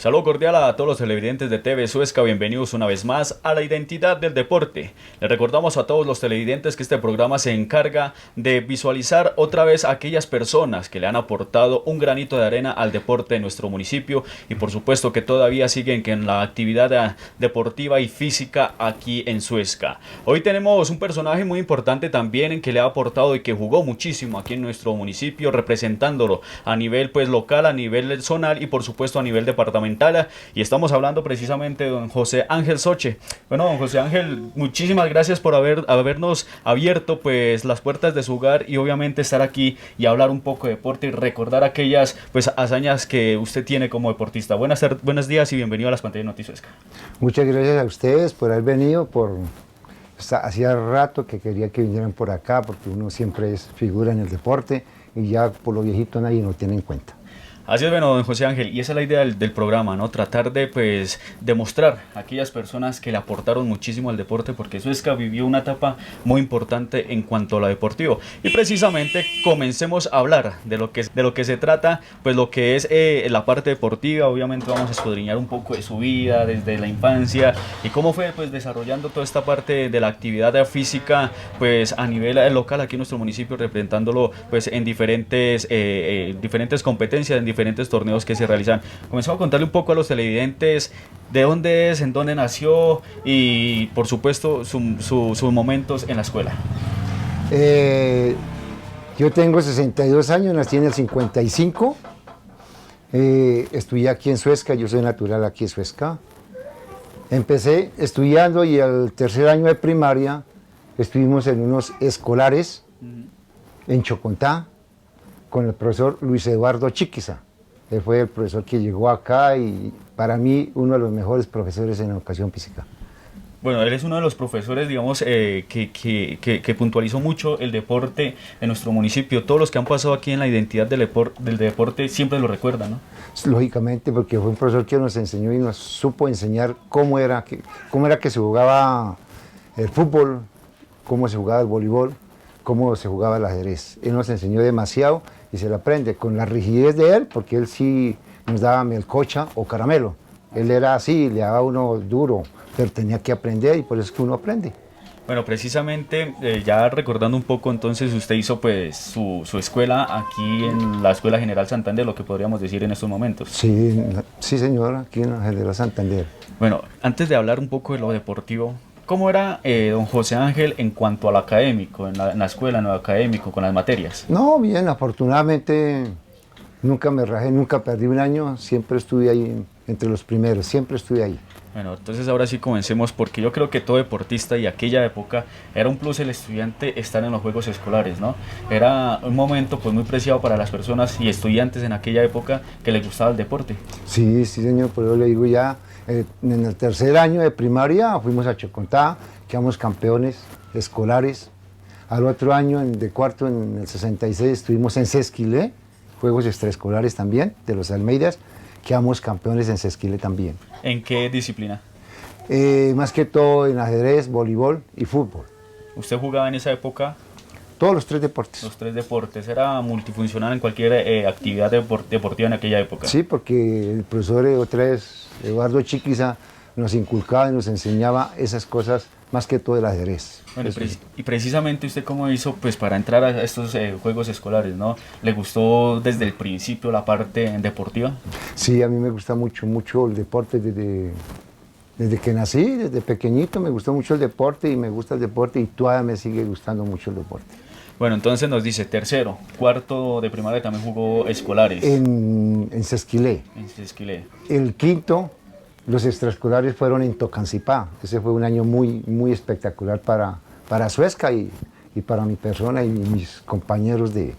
Saludo cordial a todos los televidentes de TV Suezca, bienvenidos una vez más a La Identidad del Deporte. Les recordamos a todos los televidentes que este programa se encarga de visualizar otra vez a aquellas personas que le han aportado un granito de arena al deporte de nuestro municipio y por supuesto que todavía siguen en la actividad deportiva y física aquí en Suezca. Hoy tenemos un personaje muy importante también en que le ha aportado y que jugó muchísimo aquí en nuestro municipio, representándolo a nivel local, a nivel zonal y por supuesto a nivel departamental. Y estamos hablando precisamente de don José Ángel Soche. Bueno, don José Ángel, muchísimas gracias por habernos abierto pues las puertas de su hogar y obviamente estar aquí y hablar un poco de deporte y recordar aquellas pues hazañas que usted tiene como deportista. Buenos días y bienvenido a las pantallas de Notisuezca. Muchas gracias a ustedes por haber venido, hacía rato que quería que vinieran por acá porque uno siempre es figura en el deporte y ya por lo viejito nadie lo tiene en cuenta. Así es, bueno, don José Ángel, y esa es la idea del programa, ¿no? Tratar de, pues, demostrar a aquellas personas que le aportaron muchísimo al deporte, porque Suezca vivió una etapa muy importante en cuanto a lo deportivo. Y precisamente comencemos a hablar de lo que se trata, pues lo que es la parte deportiva. Obviamente vamos a escudriñar un poco de su vida desde la infancia y cómo fue, pues, desarrollando toda esta parte de la actividad física, pues, a nivel local aquí en nuestro municipio, representándolo, pues, en diferentes competencias, en diferentes torneos que se realizan. Comenzamos a contarle un poco a los televidentes de dónde es, en dónde nació y por supuesto sus momentos en la escuela. Yo tengo 62 años, nací en el 55, estudié aquí en Suezca, yo soy natural aquí en Suezca. Empecé estudiando y al tercer año de primaria estuvimos en unos escolares en Chocontá con el profesor Luis Eduardo Chiquiza. Él fue el profesor que llegó acá y para mí uno de los mejores profesores en educación física. Bueno, él es uno de los profesores, digamos, que puntualizó mucho el deporte en nuestro municipio. Todos los que han pasado aquí en la identidad del deporte siempre lo recuerdan, ¿no? Lógicamente, porque fue un profesor que nos enseñó y nos supo enseñar cómo era que se jugaba el fútbol, cómo se jugaba el voleibol, cómo se jugaba el ajedrez. Él nos enseñó demasiado y se lo aprende con la rigidez de él, porque él sí nos daba melcocha o caramelo. Él era así, le daba uno duro, pero tenía que aprender y por eso es que uno aprende. Bueno, precisamente, ya recordando un poco, entonces usted hizo pues su escuela aquí en la Escuela General Santander, lo que podríamos decir en estos momentos. Sí, sí señor, aquí en la General Santander. Bueno, antes de hablar un poco de lo deportivo, ¿cómo era don José Ángel en cuanto al académico, en la escuela, en lo académico, con las materias? No, bien, afortunadamente nunca me rajé, nunca perdí un año, siempre estuve ahí entre los primeros, siempre estuve ahí. Bueno, entonces ahora sí comencemos porque yo creo que todo deportista y aquella época era un plus el estudiante estar en los juegos escolares, ¿no? Era un momento pues muy preciado para las personas y estudiantes en aquella época que les gustaba el deporte. Sí, sí señor, por eso le digo ya, en el tercer año de primaria fuimos a Chocontá, quedamos campeones escolares. Al otro año, de cuarto, en el 66, estuvimos en Sesquilé, juegos extraescolares también, de los Almeidas, quedamos campeones en Sesquilé también. ¿En qué disciplina? Más que todo en ajedrez, voleibol y fútbol. ¿Usted jugaba en esa época? Todos los tres deportes. Los tres deportes, era multifuncional en cualquier actividad deportiva en aquella época. Sí, porque el profesor otra vez, Eduardo Chiquiza, nos inculcaba y nos enseñaba esas cosas, más que todo el ajedrez. Bueno, y precisamente usted cómo hizo pues para entrar a estos juegos escolares, ¿no? ¿Le gustó desde el principio la parte deportiva? Sí, a mí me gusta mucho el deporte desde que nací, desde pequeñito me gustó mucho el deporte y me gusta el deporte y todavía me sigue gustando mucho el deporte. Bueno, entonces nos dice tercero, cuarto de primaria también jugó escolares. En Sesquilé. En Sesquilé. El quinto, los extraescolares fueron en Tocancipá. Ese fue un año muy, muy espectacular para Suezca y para mi persona y mis compañeros de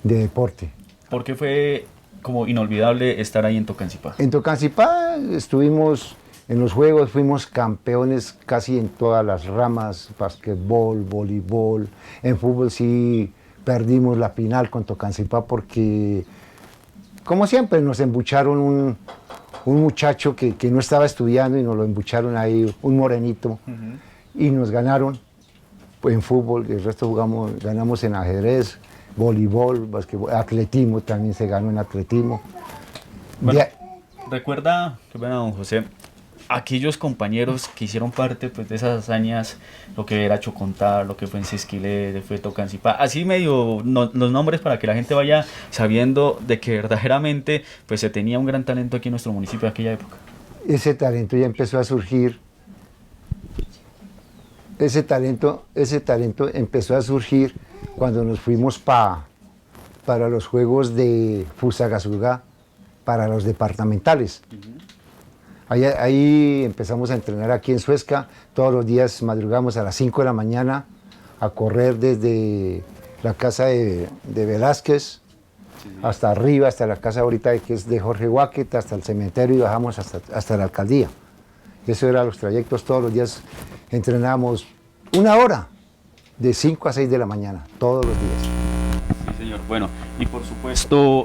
deporte. ¿Por qué fue como inolvidable estar ahí en Tocancipá? En Tocancipá estuvimos en los juegos, fuimos campeones casi en todas las ramas, basquetbol, voleibol. En fútbol sí perdimos la final con Tocancipá porque, como siempre, nos embucharon un muchacho que no estaba estudiando y nos lo embucharon ahí, un morenito, y nos ganaron en fútbol, el resto ganamos en ajedrez, voleibol, basquetbol, atletismo también se ganó en atletismo. Bueno, recuerda, qué pena, don José, aquellos compañeros que hicieron parte pues, de esas hazañas, lo que era Chocontá, lo que fue en Sesquilé, fue Tocancipá, así medio los nombres para que la gente vaya sabiendo de que verdaderamente pues, se tenía un gran talento aquí en nuestro municipio de aquella época. Ese talento ya empezó a surgir. Ese talento empezó a surgir cuando nos fuimos para los Juegos de Fusagasugá, para los departamentales. Ahí empezamos a entrenar aquí en Suezca. Todos los días madrugamos a las 5 de la mañana a correr desde la casa de Velázquez hasta arriba, hasta la casa ahorita que es de Jorge Huáqueta, hasta el cementerio y bajamos hasta la alcaldía. Eso eran los trayectos, todos los días entrenábamos 1 hora, de 5 a 6 de la mañana, todos los días. Sí, señor. Bueno, y por supuesto,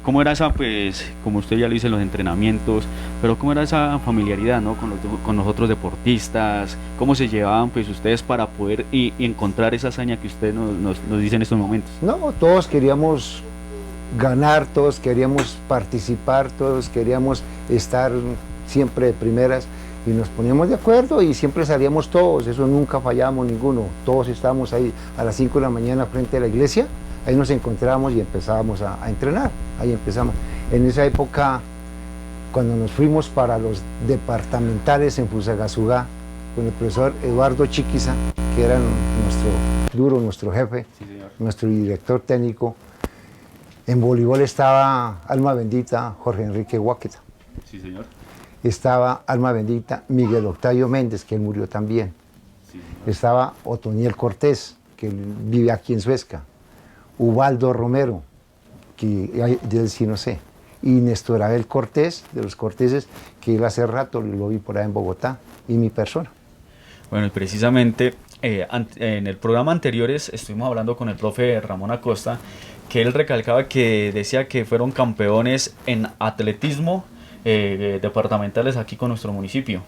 ¿cómo era esa, pues, como usted ya lo dice, los entrenamientos, pero cómo era esa familiaridad, ¿no? con los otros deportistas? ¿Cómo se llevaban, pues, ustedes para poder y encontrar esa hazaña que usted nos dice en estos momentos? No, todos queríamos ganar, todos queríamos participar, todos queríamos estar siempre de primeras y nos poníamos de acuerdo y siempre salíamos todos, eso nunca fallábamos ninguno, todos estábamos ahí a las 5 de la mañana frente a la iglesia, ahí nos encontrábamos y empezábamos a entrenar, ahí empezamos. En esa época, cuando nos fuimos para los departamentales en Fusagasugá, con el profesor Eduardo Chiquiza, que era nuestro jefe, sí, nuestro director técnico, en voleibol estaba alma bendita Jorge Enrique Huáqueta. Sí, señor. Estaba alma bendita Miguel Octavio Méndez, que él murió también. Sí, estaba Otoniel Cortés, que vive aquí en Suezca. Ubaldo Romero, que de él sí no sé. Y Néstor Abel Cortés, de los Corteses, que él hace rato lo vi por ahí en Bogotá, y mi persona. Bueno, y precisamente en el programa anteriores estuvimos hablando con el profe Ramón Acosta, que él recalcaba que decía que fueron campeones en atletismo departamentales aquí con nuestro municipio.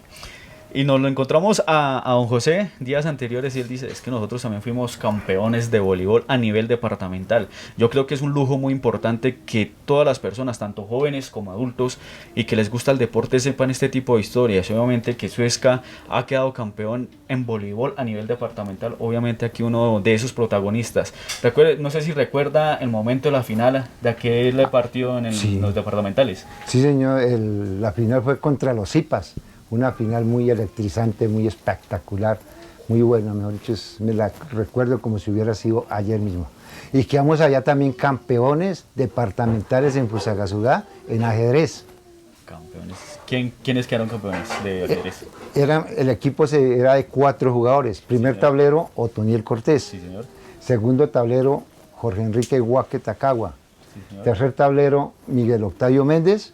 Y nos lo encontramos a don José días anteriores y él dice, es que nosotros también fuimos campeones de voleibol a nivel departamental. Yo creo que es un lujo muy importante que todas las personas, tanto jóvenes como adultos, y que les gusta el deporte, sepan este tipo de historias. Obviamente que Suezca ha quedado campeón en voleibol a nivel departamental, obviamente aquí uno de esos protagonistas. No sé si recuerda el momento de la final de aquel partido en sí, los departamentales. Sí, señor, la final fue contra los Zipas. Una final muy electrizante, muy espectacular, muy buena, mejor dicho, me la recuerdo como si hubiera sido ayer mismo. Y quedamos allá también campeones departamentales en Fusagasugá, en ajedrez. Campeones. ¿Quiénes quedaron campeones de ajedrez? El equipo era de 4 jugadores. Primer tablero, Otoniel Cortés. Sí, señor. Segundo tablero, Jorge Enrique Huáqueta Cagua. Sí, tercer tablero, Miguel Octavio Méndez,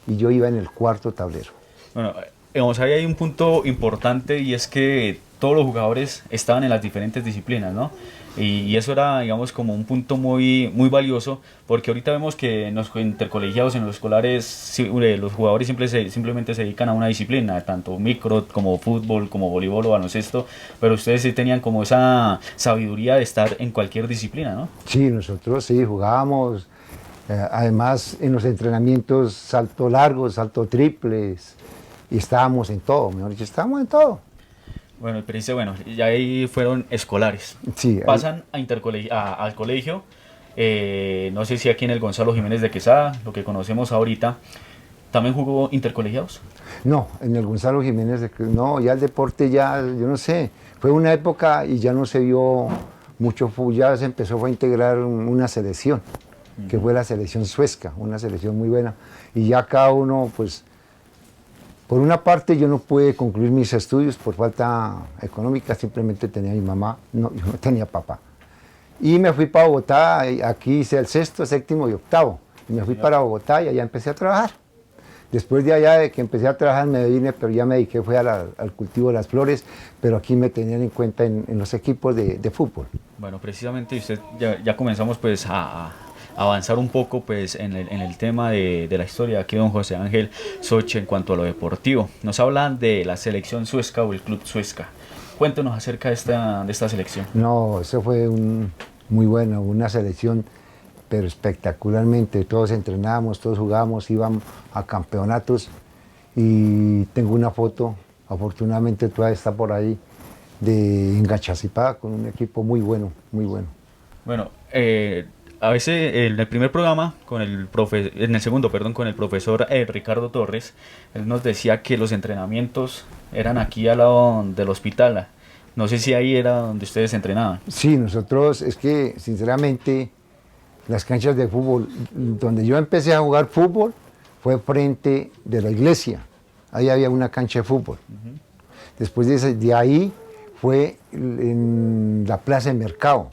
y yo iba en el 4.º tablero. Bueno, ahí hay un punto importante y es que todos los jugadores estaban en las diferentes disciplinas, ¿no? Y eso era, digamos, como un punto muy valioso, porque ahorita vemos que en los intercolegiados, en los escolares, los jugadores simplemente se dedican a una disciplina, tanto micro como fútbol, como voleibol o baloncesto, pero ustedes sí tenían como esa sabiduría de estar en cualquier disciplina, ¿no? Sí, nosotros sí jugábamos, además en los entrenamientos salto largo, salto triples, y estábamos en todo, mejor dicho, estábamos en todo. Bueno, pero dice, bueno, ya ahí fueron escolares. Sí. Pasan al colegio, no sé si aquí en el Gonzalo Jiménez de Quesada, lo que conocemos ahorita, ¿también jugó intercolegiados? No, en el Gonzalo Jiménez, no, ya el deporte ya, yo no sé, fue una época y ya no se vio mucho, ya se empezó a integrar una selección, que fue la selección Suezca, una selección muy buena, y ya cada uno, pues, por una parte yo no pude concluir mis estudios por falta económica, simplemente tenía a mi mamá, no, yo no tenía papá. Y me fui para Bogotá, aquí hice el 6º, 7º y 8º, y me fui para Bogotá y allá empecé a trabajar. Después de allá de que empecé a trabajar me vine, pero ya me dediqué fue al cultivo de las flores, pero aquí me tenían en cuenta en los equipos de fútbol. Bueno, precisamente usted ya comenzamos pues a avanzar un poco pues en el tema de la historia de aquí don José Ángel Soche en cuanto a lo deportivo. Nos hablan de la selección Suezca o el Club Suezca. Cuéntenos acerca de esta selección. No, eso fue muy bueno, una selección pero espectacularmente. Todos entrenábamos, todos jugábamos, íbamos a campeonatos y tengo una foto, afortunadamente todavía está por ahí, de Engachacipá con un equipo muy bueno, muy bueno. Bueno, a veces en el primer programa, en el segundo, perdón, con el profesor Ricardo Torres, él nos decía que los entrenamientos eran aquí al lado del hospital. No sé si ahí era donde ustedes entrenaban. Sí, nosotros, es que sinceramente las canchas de fútbol, donde yo empecé a jugar fútbol fue frente de la iglesia, ahí había una cancha de fútbol. Después de ahí fue en la Plaza de Mercado,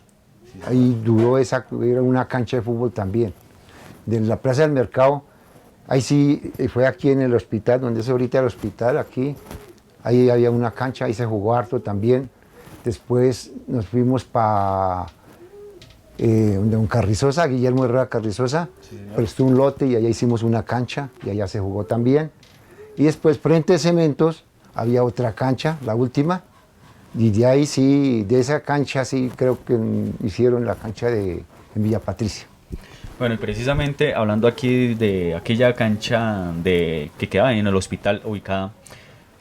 ahí duró era una cancha de fútbol también. De la Plaza del Mercado, ahí sí, fue aquí en el hospital, donde es ahorita el hospital, aquí, ahí había una cancha, ahí se jugó harto también. Después nos fuimos para don Carrizosa, Guillermo Herrera Carrizosa, sí, prestó un lote y allá hicimos una cancha y allá se jugó también. Y después frente a Cementos había otra cancha, la última, y de ahí sí, de esa cancha sí creo que hicieron la cancha en Villa Patricia. Bueno, y precisamente hablando aquí de aquella cancha que quedaba en el hospital ubicada,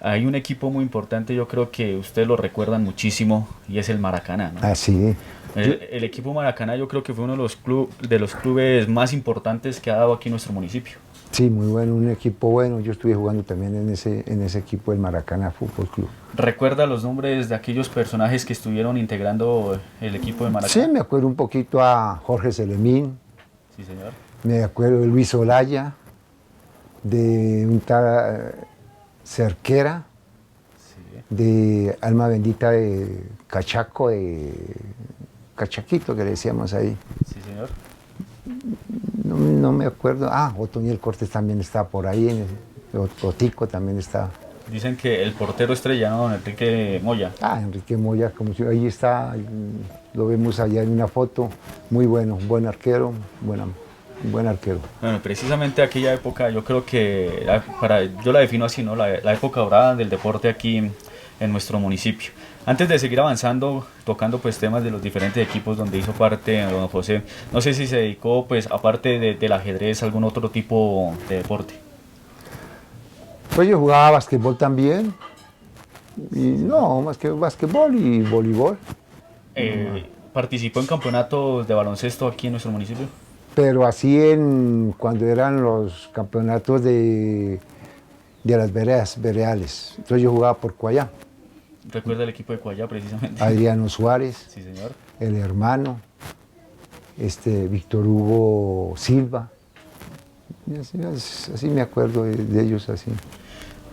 hay un equipo muy importante, yo creo que ustedes lo recuerdan muchísimo, y es el Maracaná, ¿no? Así es. El equipo Maracaná yo creo que fue uno de los clubes más importantes que ha dado aquí nuestro municipio. Sí, muy bueno, un equipo bueno. Yo estuve jugando también en ese equipo del Maracaná Fútbol Club. ¿Recuerda los nombres de aquellos personajes que estuvieron integrando el equipo de Maracaná? Sí, me acuerdo un poquito a Jorge Selemín. Sí, señor. Me acuerdo de Luis Olaya, de un tal Cerquera, sí, de Alma Bendita de Cachaco, de Cachaquito, que le decíamos ahí. Sí, señor. No me acuerdo. Otoniel Cortés también está por ahí, Otico también está. Dicen que el portero estrella, ¿no? Don Enrique Moya. Enrique Moya, como si ahí está, lo vemos allá en una foto, muy bueno, buen arquero, buen arquero. Bueno, precisamente aquella época, yo creo que, yo la defino así, ¿no? La época dorada del deporte aquí en nuestro municipio. Antes de seguir avanzando, tocando pues temas de los diferentes equipos donde hizo parte don José, no sé si se dedicó pues aparte del ajedrez a algún otro tipo de deporte. Pues yo jugaba basquetbol también, y no, más que basquetbol y voleibol. ¿Participó en campeonatos de baloncesto aquí en nuestro municipio? Pero así cuando eran los campeonatos de las vereales, entonces yo jugaba por Cuayá. ¿Recuerda el equipo de Cuayá precisamente? Adriano Suárez, sí, señor. El hermano, Víctor Hugo Silva, así me acuerdo de ellos así.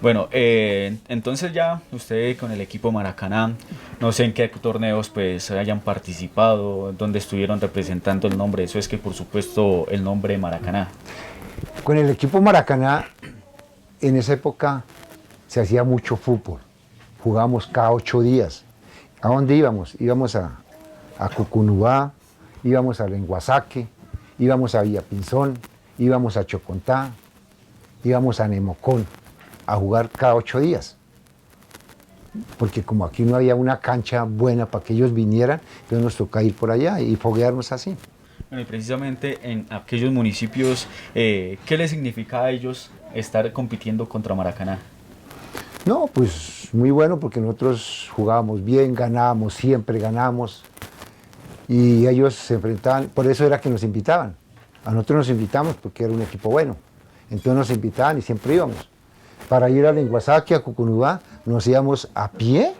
Bueno, entonces ya usted con el equipo Maracaná, no sé en qué torneos pues hayan participado, donde estuvieron representando el nombre, eso es que por supuesto el nombre Maracaná. Con el equipo Maracaná, en esa época se hacía mucho fútbol, jugábamos cada 8 días. ¿A dónde íbamos? Íbamos a Cucunubá, íbamos a Lenguasaque, íbamos a Villapinzón, íbamos a Chocontá, íbamos a Nemocón, a jugar cada 8 días. Porque como aquí no había una cancha buena para que ellos vinieran, entonces nos toca ir por allá y foguearnos así. Bueno, y precisamente en aquellos municipios, ¿qué les significa a ellos estar compitiendo contra Maracaná? No, pues muy bueno porque nosotros jugábamos bien, ganábamos, siempre ganábamos. Y ellos se enfrentaban, por eso era que nos invitaban. A nosotros nos invitamos porque era un equipo bueno. Entonces nos invitaban y siempre íbamos. Para ir a Lenguasaque, a Cucunubá, nos íbamos a pie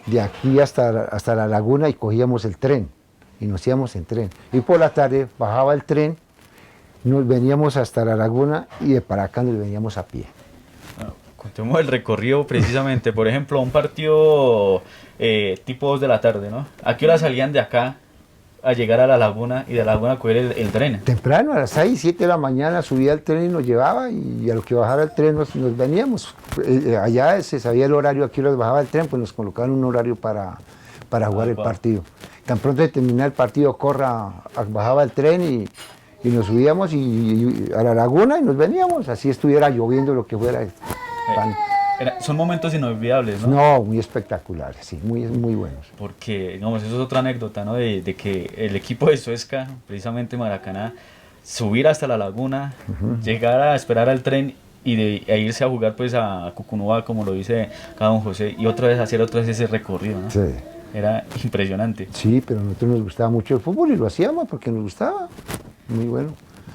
de aquí hasta la laguna y cogíamos el tren. Y nos íbamos en tren. Y por la tarde bajaba el tren, nos veníamos hasta la laguna y de para acá nos veníamos a pie. Bueno, contemos el recorrido precisamente. Por ejemplo, un partido tipo 2 de la tarde, ¿no? ¿A qué hora salían de acá a llegar a la laguna y de la laguna a coger el tren? Temprano, a las 6, 7 de la mañana subía el tren y nos llevaba, y a lo que bajara el tren nos veníamos. Allá se sabía el horario, aquí los bajaba el tren, pues nos colocaban un horario para jugar el partido. Tan pronto de terminar el partido, bajaba el tren y nos subíamos y a la laguna y nos veníamos, así estuviera lloviendo, lo que fuera. Son momentos inolvidables, ¿no? No, muy espectaculares, sí, muy, muy buenos. Porque, digamos, eso es otra anécdota, ¿no? De que el equipo de Suezca, precisamente Maracaná, subir hasta la laguna, llegar a esperar al tren e irse a jugar pues a Cucunúa, como lo dice acá don José, y otra vez hacer otra vez ese recorrido, ¿no? Sí. Era impresionante. Sí, pero a nosotros nos gustaba mucho el fútbol y lo hacíamos porque nos gustaba. Muy bueno.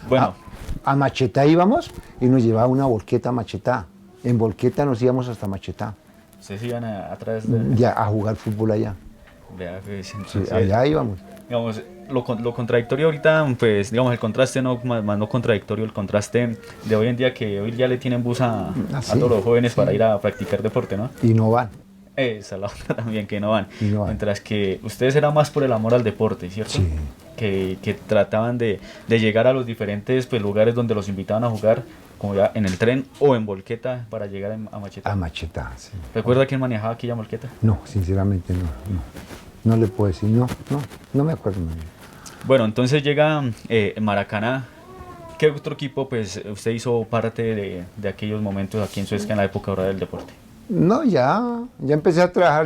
Bueno, A Machetá íbamos y nos llevaba una volqueta a Machetá. En volqueta nos íbamos hasta Machetá, ustedes iban a través de... ya a jugar fútbol allá. Vea, pues, Sí, entonces, allá íbamos. digamos, lo contradictorio ahorita, pues, digamos, el contraste, no, más no contradictorio, el contraste de hoy en día, que hoy ya le tienen bus a Sí, todos los jóvenes sí. para ir a practicar deporte, ¿no? Y no van. Esa es la otra también, que no van. Y no van. Mientras que ustedes eran más por el amor al deporte, ¿cierto? Sí. Que trataban de llegar a los diferentes pues, lugares donde los invitaban a jugar, como ya en el tren o en volqueta para llegar a Machetá. A Machetá, sí. ¿Recuerda quién manejaba aquella volqueta? No, sinceramente no. No le puedo decir, no me acuerdo muy bien. Bueno, entonces llega Maracaná. ¿Qué otro equipo pues usted hizo parte de aquellos momentos aquí en Suezca en la época dorada del deporte? No, ya empecé a trabajar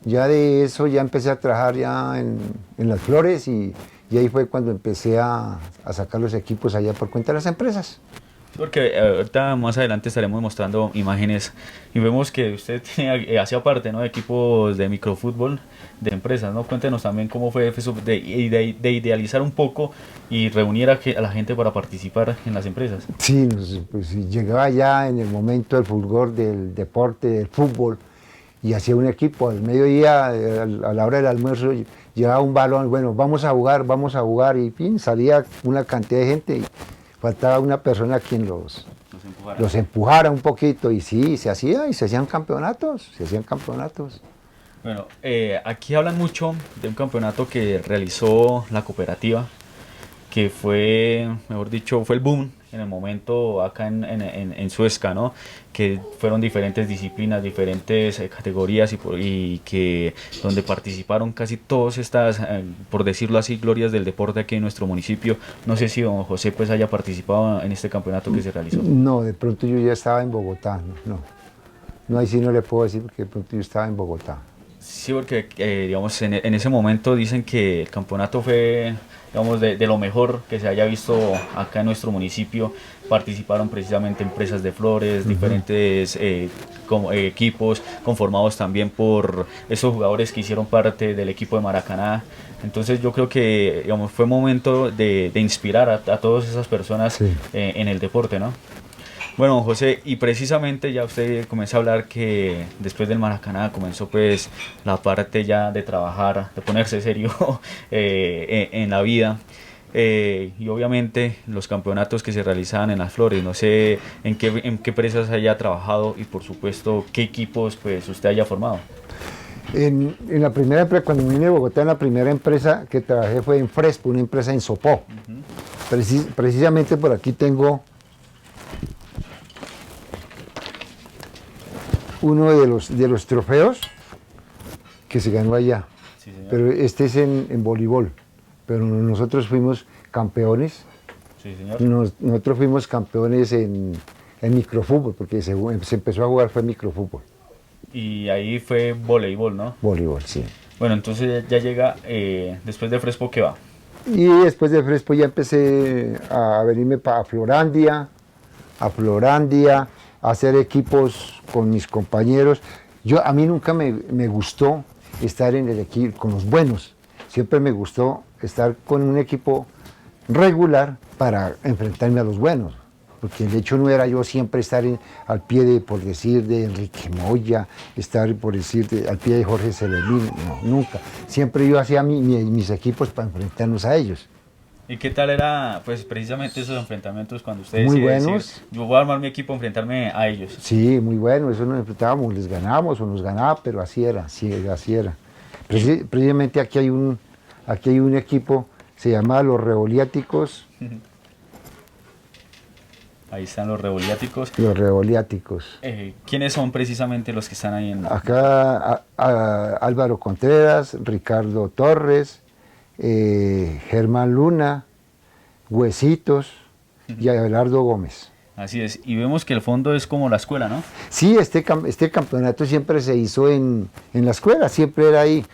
ya de eso ya empecé a trabajar ya en Las Flores y ahí fue cuando empecé a sacar los equipos allá por cuenta de las empresas. Porque ahorita más adelante estaremos mostrando imágenes y vemos que usted hacía parte, ¿no?, de equipos de microfútbol de empresas, ¿no? Cuéntenos también cómo fue eso de idealizar un poco y reunir a la gente para participar en las empresas. Sí, pues llegaba ya en el momento del fulgor del deporte, del fútbol, y hacía un equipo. Al mediodía, a la hora del almuerzo, llevaba un balón, bueno, vamos a jugar, y fin, salía una cantidad de gente y faltaba una persona quien los empujara un poquito, y sí, se hacían campeonatos. Bueno, aquí hablan mucho de un campeonato que realizó la cooperativa, que fue, mejor dicho, fue el boom en el momento acá en Suezca, ¿no? Que fueron diferentes disciplinas, diferentes categorías y que donde participaron casi todas estas, por decirlo así, glorias del deporte aquí en nuestro municipio. No sé si don José pues haya participado en este campeonato que se realizó. No, de pronto yo ya estaba en Bogotá, no, ahí sí no le puedo decir porque de pronto yo estaba en Bogotá. Sí, porque digamos en ese momento dicen que el campeonato fue, digamos, de lo mejor que se haya visto acá en nuestro municipio. Participaron precisamente empresas de flores, diferentes equipos conformados también por esos jugadores que hicieron parte del equipo de Maracaná. Entonces yo creo que, digamos, fue momento de inspirar a todas esas personas, Sí. En el deporte, ¿no? Bueno, don José, y precisamente ya usted comenzó a hablar que después del Maracaná comenzó pues la parte ya de trabajar, de ponerse serio en la vida. Y obviamente los campeonatos que se realizaban en Las Flores, no sé en qué empresas haya trabajado y por supuesto qué equipos pues usted haya formado. En la primera empresa, cuando vine a Bogotá, en la primera empresa que trabajé fue en Frespo, una empresa en Sopó. Precisamente por aquí tengo uno de los trofeos que se ganó allá. Sí, señor. Pero este es en voleibol. Pero nosotros fuimos campeones. Sí, señor. Nosotros fuimos campeones en microfútbol, porque se empezó a jugar fue microfútbol. Y ahí fue voleibol, ¿no? Voleibol, sí. Bueno, entonces ya llega, después de Frespo, ¿qué va? Y después de Frespo ya empecé a venirme para Florandia, a hacer equipos con mis compañeros. A mí nunca me gustó estar en el equipo con los buenos. Siempre me gustó estar con un equipo regular para enfrentarme a los buenos. Porque el hecho no era yo siempre estar al pie de, por decir, de Enrique Moya, estar, por decir, al pie de Jorge Celedín, no, nunca. Siempre yo hacía mis equipos para enfrentarnos a ellos. ¿Y qué tal era, pues, precisamente esos enfrentamientos cuando usted Muy decide buenos. decir, yo voy a armar mi equipo, enfrentarme a ellos? Sí, muy bueno, eso nos enfrentábamos, les ganábamos o nos ganaba, pero así era, sí, así era. Precisamente aquí hay un equipo, se llama Los Revoliáticos. Ahí están los revoliáticos. Los Revoliáticos. ¿Quiénes son precisamente los que están ahí en...? Acá Álvaro Contreras, Ricardo Torres, Germán Luna, Huesitos y Abelardo Gómez. Así es, y vemos que el fondo es como la escuela, ¿no? Sí, este campeonato siempre se hizo en la escuela, siempre era ahí.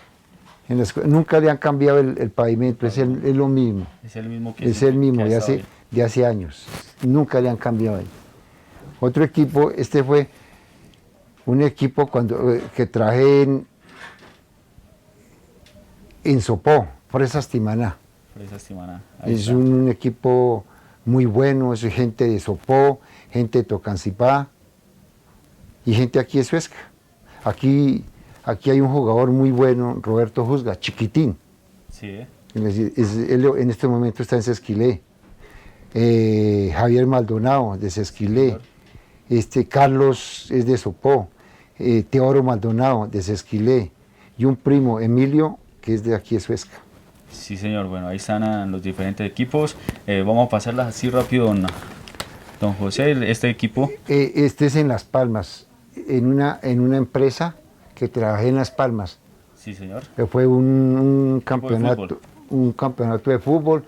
Nunca le han cambiado el pavimento, es lo mismo. Es el mismo que Es el mismo, que ha estado ahí. de hace años. Nunca le han cambiado ahí. Otro equipo, este fue un equipo que traje en Sopó, Fresas Timaná. Fresas Timaná. Ahí Es está. un equipo muy bueno, es gente de Sopó, gente de Tocancipá y gente aquí de Suezca. Aquí hay un jugador muy bueno, Roberto Juzga, chiquitín. Sí, Él en este momento está en Sesquilé. Javier Maldonado, de Sesquilé. Carlos es de Sopó. Teodoro Maldonado, de Sesquilé. Y un primo, Emilio, que es de aquí de Suezca. sí, señor. Bueno, ahí están los diferentes equipos. Vamos a pasarlas así rápido, don José. Este equipo, Este es en Las Palmas, en una empresa que trabajé en Las Palmas. sí, señor. Fue un Equipo de campeonato, fútbol. un campeonato de fútbol,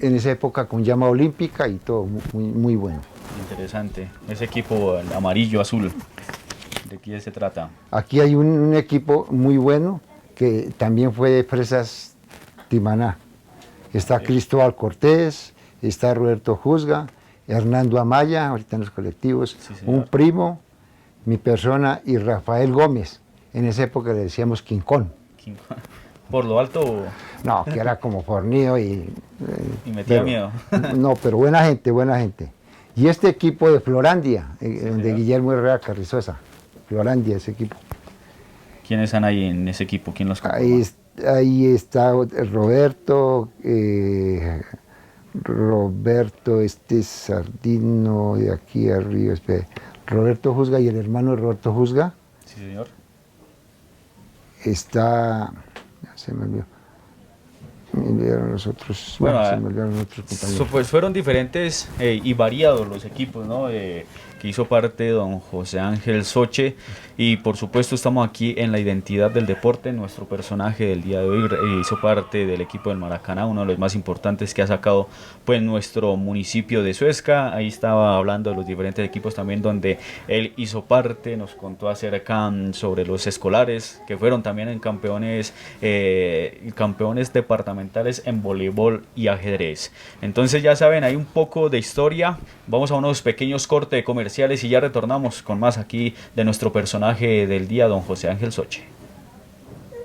en esa época con llama olímpica y todo, muy bueno. Interesante. Ese equipo, el amarillo, azul. ¿De qué se trata? Aquí hay un equipo muy bueno que también fue de Fresas Timaná. Está Sí. Cristóbal Cortés, está Roberto Juzga, Hernando Amaya, ahorita en los colectivos, Sí, señor. un primo, mi persona y Rafael Gómez. En esa época le decíamos Quincón. ¿Quién- ¿Por lo alto No, que era como fornido y metía pero- miedo? No, pero buena gente, buena gente. Y este equipo de Florandia, donde señor. Guillermo Herrera Carrizosa, Florandia, ese equipo. ¿Quiénes están ahí en ese equipo? ¿Quién los conforma? Ahí está Roberto, Sardino de aquí arriba, espere, Roberto Juzga y el hermano de Roberto Juzga. Sí, señor. Está, ya se me olvidó. Me olvidaron los otros, Bueno, se me olvidaron los otros compañeros. Pues fueron diferentes y variados los equipos, ¿no? Que hizo parte don José Ángel Soche, y por supuesto estamos aquí en la identidad del deporte. Nuestro personaje del día de hoy hizo parte del equipo del Maracaná, uno de los más importantes que ha sacado pues nuestro municipio de Suezca. Ahí estaba hablando de los diferentes equipos también donde él hizo parte, nos contó acerca sobre los escolares que fueron también en campeones departamentales en voleibol y ajedrez. Entonces ya saben, hay un poco de historia. Vamos a unos pequeños cortes comerciales y ya retornamos con más aquí de nuestro personaje del día, don José Ángel Soche.